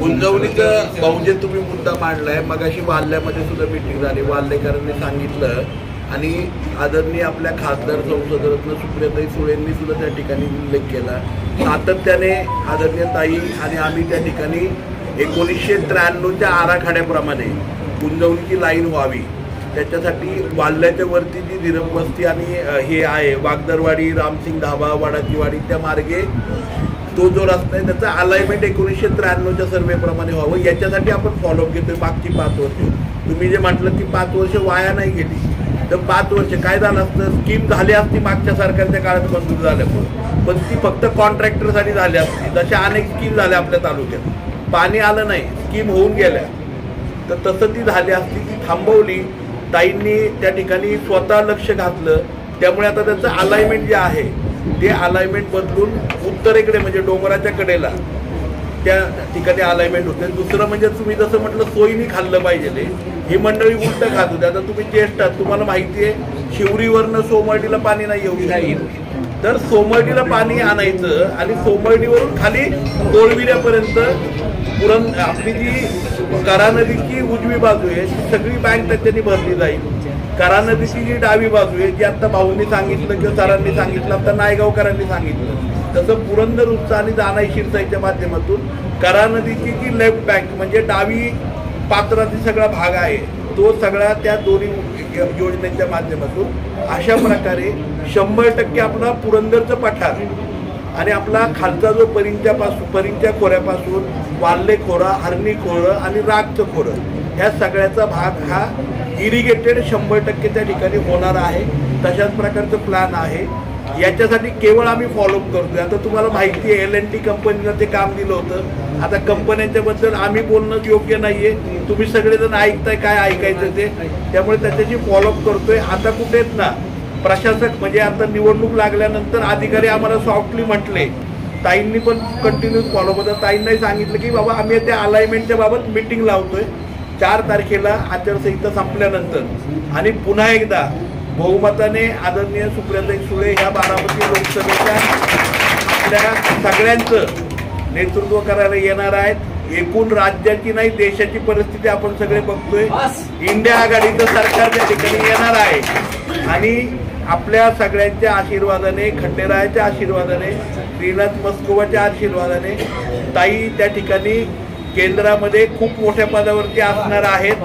गुंजवणीचं बहुजे तुम्ही मुद्दा मांडलाय. मगाशी वाल्ह्यामध्ये सुद्धा मीटिंग झाली. वाल्हेकरांनी सांगितलं आणि आदरणीय आपल्या खासदार संसदरत्न सुप्रियाताई सुळेंनी सुद्धा त्या ठिकाणी उल्लेख केला. सातत्याने आदरणीय ताई आणि आम्ही त्या ठिकाणी 1993च्या आराखड्याप्रमाणे गुंजवणीची लाईन व्हावी त्याच्यासाठी वाल्ह्याच्या वरती जी धीरमवस्ती आणि हे आहे वागदरवाडी, रामसिंग धाबा, वाडाची वाडी त्या मार्गे तो जो रस्ता आहे त्याचा अलाइनमेंट 1993च्या सर्वेप्रमाणे व्हावं याच्यासाठी आपण फॉलोअप घेतोय. मागची 5 वर्ष तुम्ही जे म्हटलं ती 5 वर्ष वाया नाही गेली. तर 5 वर्ष काय झालं असतं, स्कीम झाली असती मागच्या सरकारच्या काळात मंजूर झाल्यामुळे, पण ती फक्त कॉन्ट्रॅक्टरसाठी झाली असती. जशा अनेक स्कीम झाल्या आपल्या तालुक्यात, पाणी आलं नाही, स्कीम होऊन गेल्या, तर तसं ती झाली असती, ती थांबवली. ताईंनी त्या ठिकाणी स्वतः लक्ष घातलं. त्यामुळे आता त्याचं अलाइनमेंट जे आहे ते अलाइनमेंट बदलून उत्तरेकडे म्हणजे डोंगराच्या कडेला त्या ठिकाणी अलाइनमेंट होते. दुसरं म्हणजे तुम्ही जसं म्हटलं सोयीनी खाल्लं पाहिजे, ही मंडळी उलट खात होते. आता तुम्ही ज्येष्ठ आहात, तुम्हाला माहिती आहे शिवरीवरनं सोमर्डीला पाणी नाही येऊ शकत. तर सोमर्डीला पाणी आणायचं आणि सोमर्डीवरून खाली कोळविऱ्यापर्यंत आपली जी करा नदीची उजवी बाजू आहे ती सगळी बँक त्याच्यानी भरली जाईल. करा नदीची जी डावी बाजू आहे जी आता भाऊंनी सांगितलं किंवा सरांनी सांगितलं, आता नायगावकरांनी सांगितलं, तसं पुरंदर उपसा आणि दानाई शिरसाईच्या माध्यमातून करा नदीची जी लेफ्ट बँक म्हणजे डावी पात्राचा सगळा भाग आहे तो सगळा त्या दोन्ही योजनेच्या माध्यमातून अशा प्रकारे 100% आपला पुरंदरचं पठार आणि आपला खालचा जो परिंच्या खोऱ्यापासून वाल्हे खोरा, हरणी खोरं आणि रागचं खोरं ह्या सगळ्याचा भाग हा इरिगेटेड 100% त्या ठिकाणी होणार आहे. तशाच प्रकारचं प्लॅन आहे. याच्यासाठी केवळ आम्ही फॉलोअप करतोय. आता तुम्हाला माहिती आहे L&T कंपनीला ते काम दिलं होतं. आता कंपन्यांच्या बद्दल आम्ही बोलणं योग्य नाहीये. तुम्ही सगळेजण ऐकताय काय ऐकायचं ते, त्यामुळे त्याच्याशी फॉलोअप करतोय. आता कुठे आहेत ना प्रशासक, म्हणजे आता निवडणूक लागल्यानंतर अधिकारी आम्हाला सॉफ्टली म्हटले, ताईंनी पण कंटिन्यूस फॉलोअप होता. ताईंनाही सांगितलं की बाबा आम्ही त्या अलाइनमेंटच्या बाबत मीटिंग लावतोय 4 तारखेला आचारसंहिता संपल्यानंतर, आणि पुन्हा एकदा बहुमताने आदरणीय सुप्रियाताई सुळे ह्या बारामती लोकसभेच्या आपल्या सगळ्यांचं नेतृत्व करायला येणार आहेत. एकूण राज्याची नाही देशाची परिस्थिती आपण सगळे बघतोय. इंडिया आघाडीचं सरकार त्या ठिकाणी येणार आहे आणि आपल्या सगळ्यांच्या आशीर्वादाने, खंडेरायाच्या आशीर्वादाने, श्रीनाथ मस्कोवाच्या आशीर्वादाने ताई त्या ठिकाणी केंद्रामध्ये खूप मोठ्या पदावरती असणार आहेत.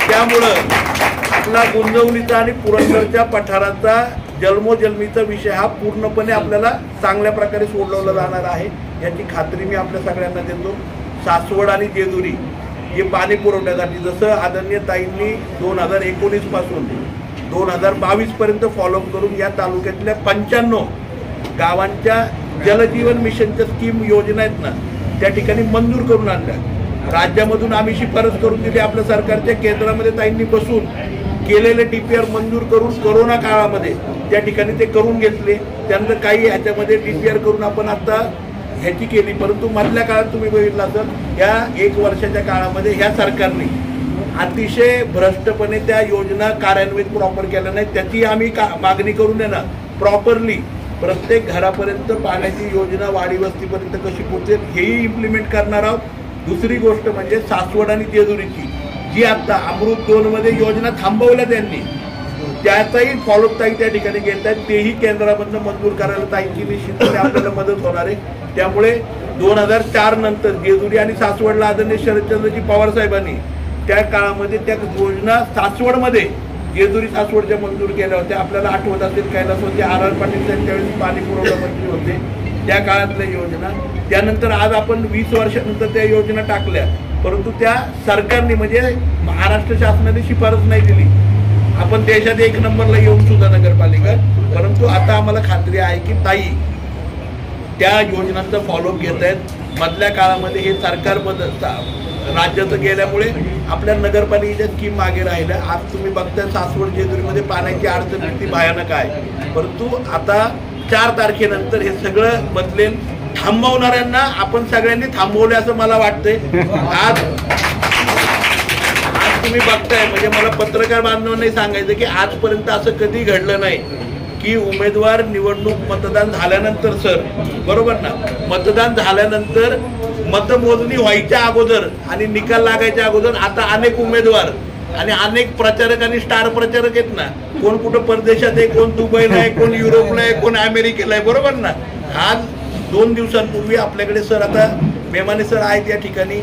त्यामुळं आपला गुंजवणीचा आणि पुरंदरच्या पठाराचा जन्मोजन्मीचा विषय हा पूर्णपणे आपल्याला चांगल्या प्रकारे सोडवला जाणार आहे याची खात्री मी आपल्या सगळ्यांना देतो. सासवड आणि जेजुरी हे पाणी पुरवठ्यासाठी जसं आदरणीय ताईंनी 2019 पासून 2022 पर्यंत फॉलोअप करून या तालुक्यातल्या 95 गावांच्या जलजीवन मिशनच्या स्कीम योजना आहेत ना त्या ठिकाणी मंजूर करून आणल्या. राज्यामधून आम्ही शिफारस करून दिली. आपल्या सरकारच्या केंद्रामध्ये ताईंनी बसून केलेले DPR मंजूर करून कोरोना काळामध्ये त्या ठिकाणी ते करून घेतले. त्यानंतर काही ह्याच्यामध्ये DPR करून आपण आता ह्याची केली. परंतु मधल्या काळात तुम्ही बघितलं असेल या 1 वर्षाच्या काळामध्ये ह्या सरकारने अतिशय भ्रष्टपणे त्या योजना कार्यान्वित प्रॉपर केल्या नाहीत. त्याची आम्ही मागणी करून आहे ना प्रॉपरली प्रत्येक घरापर्यंत पाण्याची योजना वाडी वस्तीपर्यंत कशी पोहोचेल हेही इम्प्लिमेंट करणार आहोत. दुसरी गोष्ट म्हणजे सासवड आणि जेजुरीची जी आता अमृत 2 मध्ये योजना थांबवल्या त्यांनी, त्याचाही फॉलोअप ताई त्या ठिकाणी घेत आहेत. तेही केंद्रामधून मंजूर करायला ताईंची निश्चितपणे आपल्याला मदत होणार आहे. त्यामुळे 2004 नंतर जेजुरी आणि सासवडला आदरणीय शरदचंद्रजी पवार साहेबांनी त्या काळामध्ये त्या योजना सासवडमध्ये जेजुरी सासवडच्या मंजूर केल्या होत्या. आपल्याला आठवत असेल कैलासवती R.R. पाटील त्यांच्यावेळी पाणी पुरवठा मंत्री होते त्या काळातल्या योजना. त्यानंतर आज आपण 20 वर्षानंतर त्या योजना टाकल्या, परंतु त्या सरकारने म्हणजे महाराष्ट्र शासनाने शिफारस नाही दिली. आपण देशात 1 नंबरला येऊन सुद्धा नगरपालिका, परंतु आता आम्हाला खात्री आहे की ताई त्या योजनांचा फॉलोअप घेत आहेत. मधल्या काळामध्ये हे सरकार राज्याचं गेल्यामुळे आपल्या नगरपालिकेच्या स्कीम मागे राहिल्या. आज तुम्ही बघताय सासवड जेजुरीमध्ये पाण्याची अडचण किती भयानक आहे. परंतु आता 4 तारखेनंतर हे सगळं बदलेल. थांबवणाऱ्यांना आपण सगळ्यांनी थांबवले असं मला वाटतंय. आज तुम्ही बघताय म्हणजे मला पत्रकार बांधवांनाही सांगायचं की आजपर्यंत असं कधी घडलं नाही की उमेदवार निवडणूक मतदान झाल्यानंतर सर बरोबर ना, मतदान झाल्यानंतर मतमोजणी व्हायच्या अगोदर आणि निकाल लागायच्या अगोदर आता अनेक उमेदवार आणि अनेक प्रचारक आणि स्टार प्रचारक आहेत ना, कोण कुठं परदेशात आहे, कोण दुबईला आहे, कोण युरोपला आहे, कोण अमेरिकेला आहे बरोबर ना. आज 2 दिवसांपूर्वी आपल्याकडे सर आता मेमाने सर आहेत या ठिकाणी,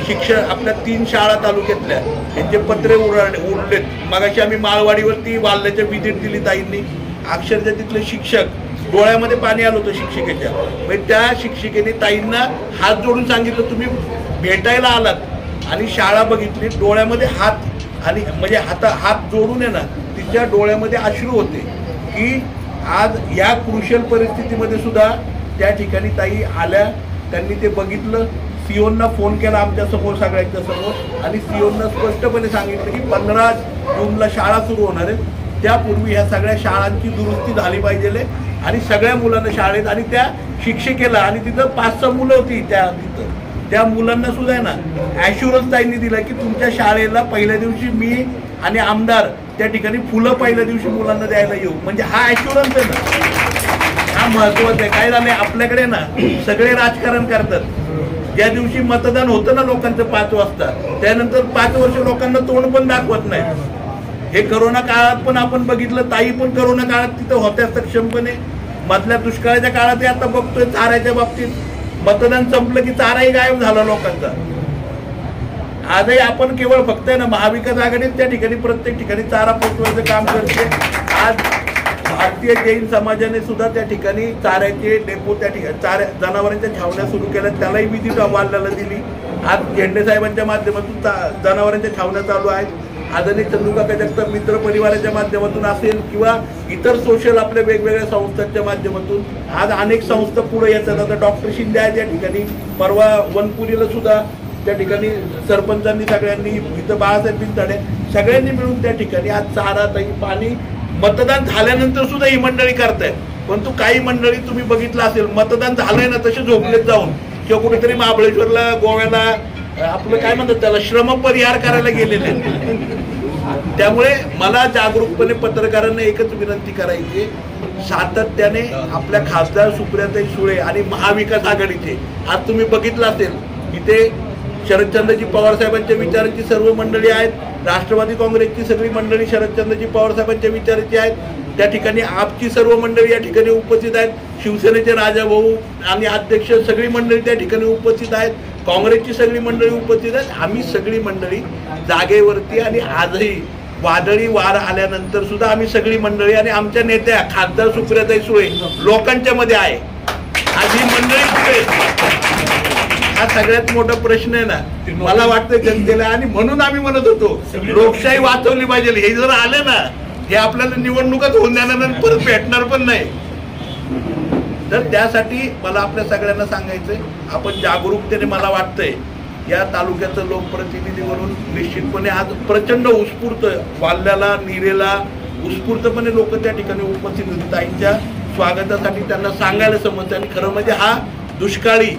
शिक्षण आपल्या 3 शाळा तालुक्यातल्या यांचे पत्रे उडलेत. मगाशी आम्ही माळवाडीवरती वाल्ल्याच्या विजिट दिली ताईंनी, अक्षरशः तिथले शिक्षक डोळ्यामध्ये पाणी आलं होतं शिक्षिकेच्या. म्हणजे त्या शिक्षिकेने ताईंना हात जोडून सांगितलं तुम्ही भेटायला आलात आणि शाळा बघितली, डोळ्यामध्ये हात आणि म्हणजे हात जोडून आहे ना तिच्या डोळ्यामध्ये अश्रू होते की आज या क्रुशियल परिस्थितीमध्ये सुद्धा त्या ठिकाणी ताई आल्या, त्यांनी ते बघितलं. सीओना फोन केला आमच्या समोर सगळ्यांच्या समोर आणि सीओना स्पष्टपणे सांगितलं की 15 जूनला शाळा सुरू होणार आहेत, त्यापूर्वी ह्या सगळ्या शाळांची दुरुस्ती झाली पाहिजे आणि सगळ्या मुलांना शाळेत आणि त्या शिक्षिकेला आणि तिथं 5-6 मुलं होती तिथं त्या मुलांना सुद्धा आहे ना ॲश्युरन्स ताईंनी दिला की तुमच्या शाळेला पहिल्या दिवशी मी आणि आमदार त्या ठिकाणी फुलं पहिल्या दिवशी मुलांना द्यायला येऊ. म्हणजे हा ॲश्युरन्स आहे ना, हा महत्वाचा आहे. काय झालंय आपल्याकडे ना सगळे राजकारण करतात. ज्या दिवशी मतदान होतं ना लोकांचं 5 वाजता, त्यानंतर 5 वर्ष लोकांना तोंड पण दाखवत नाही. हे करोना काळात पण आपण बघितलं, ताई पण करोना काळात तिथं होत्या सक्षमपणे. मधल्या दुष्काळाच्या काळात आता बघतोय चाऱ्याच्या बाबतीत मतदान संपलं की चाराही गायब झाला लोकांचा. आजही आपण केवळ फक्त ना महाविकास आघाडीत त्या ठिकाणी प्रत्येक ठिकाणी चारा पोचवायचं काम करते. आज भारतीय जैन समाजाने सुद्धा त्या ठिकाणी चाऱ्याचे डेपो त्या ठिकाणी जनावरांच्या छावण्या सुरू केल्या, त्यालाही विजिट वाल्याला दिली. आज झेंडे साहेबांच्या माध्यमातून जनावरांच्या छावण्या चालू आहेत. आदरणीय चंद्रकाका जगताप मित्र परिवाराच्या माध्यमातून असेल किंवा इतर सोशल आपल्या वेगवेगळ्या संस्थांच्या माध्यमातून आज अनेक संस्था पुढे येतात. आता डॉक्टर शिंदे आहेत या ठिकाणी, परवा वनपुरीला सुद्धा त्या ठिकाणी सरपंचांनी सगळ्यांनी, इथं बाळासाहेब बिनताडे सगळ्यांनी मिळून त्या ठिकाणी आज चारा ताई पाणी मतदान झाल्यानंतर सुद्धा ही मंडळी करतायत. परंतु काही मंडळी तुम्ही बघितलं असेल मतदान झालंय ना तसे झोपलेत जाऊन किंवा कुठेतरी महाबळेश्वरला गोव्याला आपलं काय म्हणतात त्याला श्रमपरिहार करायला गेलेले. त्यामुळे मला जागरूकपणे पत्रकारांना एकच विनंती करायची, सातत्याने आपल्या खासदार सुप्रियाताई सुळे आणि महाविकास आघाडीचे आज तुम्ही बघितलं असेल इथे शरदचंद्रजी पवार साहेबांच्या विचारांची सर्व मंडळी आहेत, राष्ट्रवादी काँग्रेसची सगळी मंडळी शरदचंद्रजी पवार साहेबांच्या विचारांची आहेत, त्या ठिकाणी आपची सर्व मंडळी या ठिकाणी उपस्थित आहेत, शिवसेनेचे राजाभाऊ आणि अध्यक्ष सगळी मंडळी त्या ठिकाणी उपस्थित आहेत, काँग्रेसची सगळी मंडळी उपस्थित आहेत. आम्ही सगळी मंडळी जागेवरती आणि आजही वादळी वार आल्यानंतर सुद्धा आम्ही सगळी मंडळी आणि आमच्या नेत्या खासदार सुप्रियाताई सुळे लोकांच्या मध्ये आहे. आज ही मंडळी कुठे, हा सगळ्यात मोठा प्रश्न आहे ना मला वाटतं जनतेला. आणि म्हणून आम्ही म्हणत होतो लोकशाही वाचवली पाहिजे. हे जर आले ना हे आपल्याला निवडणुकाच होऊन देणार परत भेटणार पण नाही. तर त्यासाठी मला आपल्या सगळ्यांना सांगायचंय, आपण जागरूकतेने मला वाटतंय या तालुक्याचं लोकप्रतिनिधी म्हणून निश्चितपणे आज प्रचंड उत्स्फूर्त वाल्याला नीरेला उत्स्फूर्तपणे लोक त्या ठिकाणी उपस्थित होते. ताईंच्या स्वागतासाठी त्यांना सांगायला समजतं. आणि खरं म्हणजे हा दुष्काळी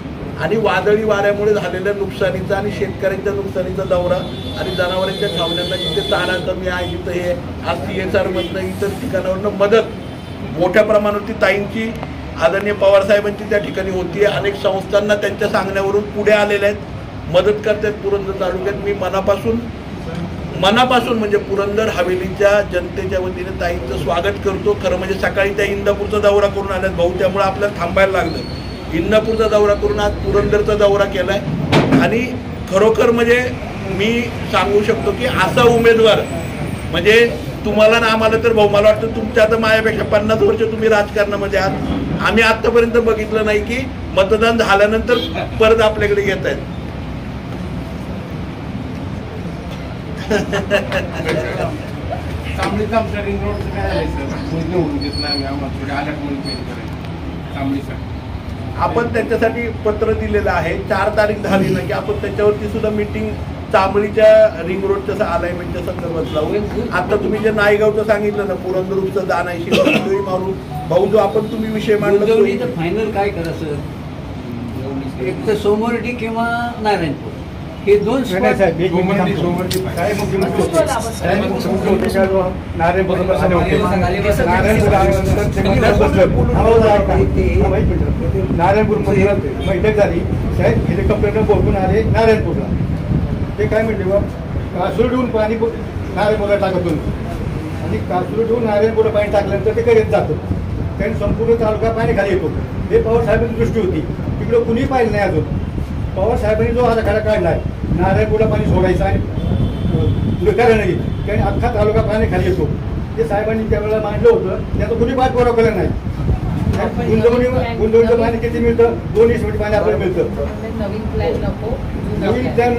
आणि वादळी वाऱ्यामुळे झालेल्या नुकसानीचा आणि शेतकऱ्यांच्या नुकसानीचा दौरा आणि जनावरांच्या छावण्यांना जिथे चारा कमी आहे तिथं हे आज CSR मधनं इतर ठिकाणावरनं मदत मोठ्या प्रमाणावरती ताईंची आदरणीय पवार साहेबांची त्या ठिकाणी होती. अनेक संस्थांना त्यांच्या सांगण्यावरून पुढे आलेल्या आहेत, मदत करतात पुरंदर तालुक्यात. मी मनापासून म्हणजे पुरंदर हवेलीच्या जनतेच्या वतीने ताईंचं स्वागत करतो. खरं म्हणजे सकाळी त्या इंदापूरचा दौरा करून आल्यात भाऊ, त्यामुळे आपल्याला थांबायला लागलं. इंदापूरचा दौरा करून आज पुरंदरचा दौरा केलाय. आणि खरोखर म्हणजे मी सांगू शकतो की असा उमेदवार म्हणजे तुम्हाला ना आम्हाला तर भाऊ मला वाटतं तुमच्या आता माझ्यापेक्षा 50 वर्ष तुम्ही राजकारणामध्ये आहात. आम्ही आतापर्यंत बघितलं नाही की मतदान झाल्यानंतर परत आपल्याकडे येत आहेत. आपण त्याच्यासाठी पत्र दिलेलं आहे. 4 तारीख झाली ना की आपण त्याच्यावरती सुद्धा मीटिंग चांबळीच्या रिंग रोडच्या अलाइनमेंटच्या संदर्भात लावू. आता तुम्ही जे नायगावचं सांगितलं ना पुरंदरचं दानाशी मारू भाऊ जो आपण तुम्ही विषय मांडला फायनल काय करायचं, एक तर सोमवारी किंवा नारायणपूर हे दोन साहेब नारायणपूरमध्ये बैठक झाली. साहेब हेलिकॉप्टरनं बोलून आले नारायणपूरला. ते काय म्हणले बा कासुरडून पाणी नारायणपूरला टाकत आणि कासुरडून नारायणपूरला पाणी टाकल्यानंतर ते करीत जातं. कारण संपूर्ण तालुका पाणी खाली येतो. हे पवार साहेबांची दृष्टी होती. तिकडं कुणीही पाहिलं नाही अजून. पवार साहेबांनी जो आराखडा काढलाय नारायणपूरला पाणी सोडायचं आणि विकायला नाही कारण अख्खा तालुका पाणी खाली येतो. ते साहेबांनी त्यावेळेला मांडलं होतं. त्याचं कुणी पाठपुरावा केला नाही. गुंतवणुकीचं पाणी किती मिळतं 2 इंच पाणी आपल्याला मिळतं. नवीन प्लॅन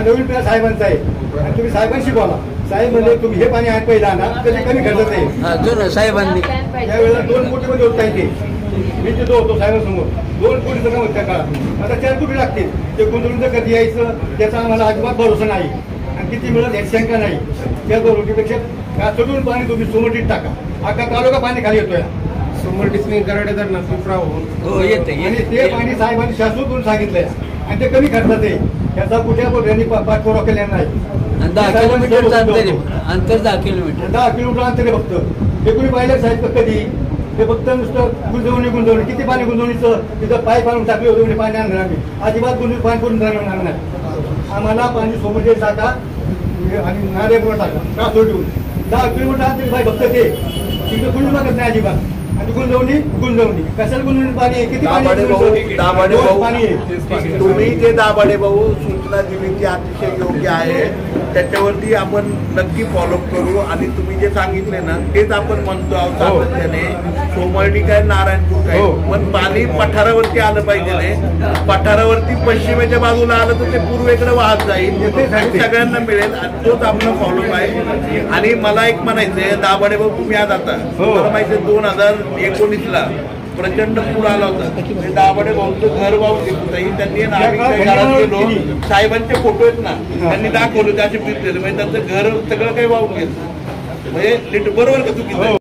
नवीन प्लॅन साहेबांचा आहे आणि तुम्ही साहेबांशी बोला. साहेब म्हणजे तुम्ही हे पाणी आहे पहिला ना कधी कमी खर्चात आहे. साहेबांनी त्यावेळेला 2 कोटीमध्ये होता येते. मी तिथं होतो साहेबांसमोर 2 कोटी जमा होत्या काळात. आता 4 कोटी लागतील. ते गुंतवणूक कधी यायचं त्याचा आम्हाला अजिबात भरोसा नाही आणि किती मिळत याची शंका नाही. त्या गुंतवणुकीपेक्षा कासडून पाणी तुम्ही सोमटीत टाका. अख्खा तालुका पाणी खाली येतोय. सोमटीतून कराडे धरणात पिपरा होऊन येते आणि ते पाणी साहेबांनी शाश्वत सांगितलंय आणि ते कमी खर्चात आहे. त्याचा कुठल्या यांनी पाठपुरावा केलेला नाही. 10 किलोमीटरचं अंतर 10 किलोमीटर 10 किलोमीटर अंतर आहे फक्त. हे कुणी पाहिलं साहेब कधी ते फक्त नुसतं गुंतवणूक किती पाणी गुंतवणीचं तिथं पाईप आणून टाकले होते म्हणजे पाणी आणणार आम्ही अजिबात गुंतवणूक पाणी करून आणणार नाही. आम्हाला पाणी सोमटे टाका आणि नारेपूर टाका का सोडून 10 किलोमीटर अंतर पाहिजे फक्त ते तिकडे कुणी मागत नाही अजिबात. आणि गुंतवणी कशाला गुंतवणी पाणी किती दाभाडे भाऊ पाणी आहे. तुम्ही जे दाभाडे भाऊ सूचना दिली ती अतिशय योग्य आहे. त्याच्यावरती आपण नक्की फॉलोअप करू आणि तुम्ही जे सांगितले ना तेच आपण म्हणतो आहोत सातत्याने. सोमर्डी काय नारायणपूर काय पण पाणी पठारावरती आलं पाहिजे नाही. पठारावरती पश्चिमेच्या बाजूला आलं तर ते पूर्वेकडे वाहत जाईल आणि सगळ्यांना मिळेल आणि तोच आपला फॉलोअप आहे. आणि मला एक म्हणायचंय दाभाडे भाऊ तुम्ही आज आता मला माहिती 2019ला प्रचंड पूर आला होता. दाभाडे भाऊचं घर वाहून घेत त्यांनी घरात गेलो साहेबांचे फोटो आहेत ना त्यांनी दाखवले त्याचे पिरलेले म्हणजे त्यांचं घर सगळं काही वाहून घेतलं म्हणजे बरोबर का चुकीचं.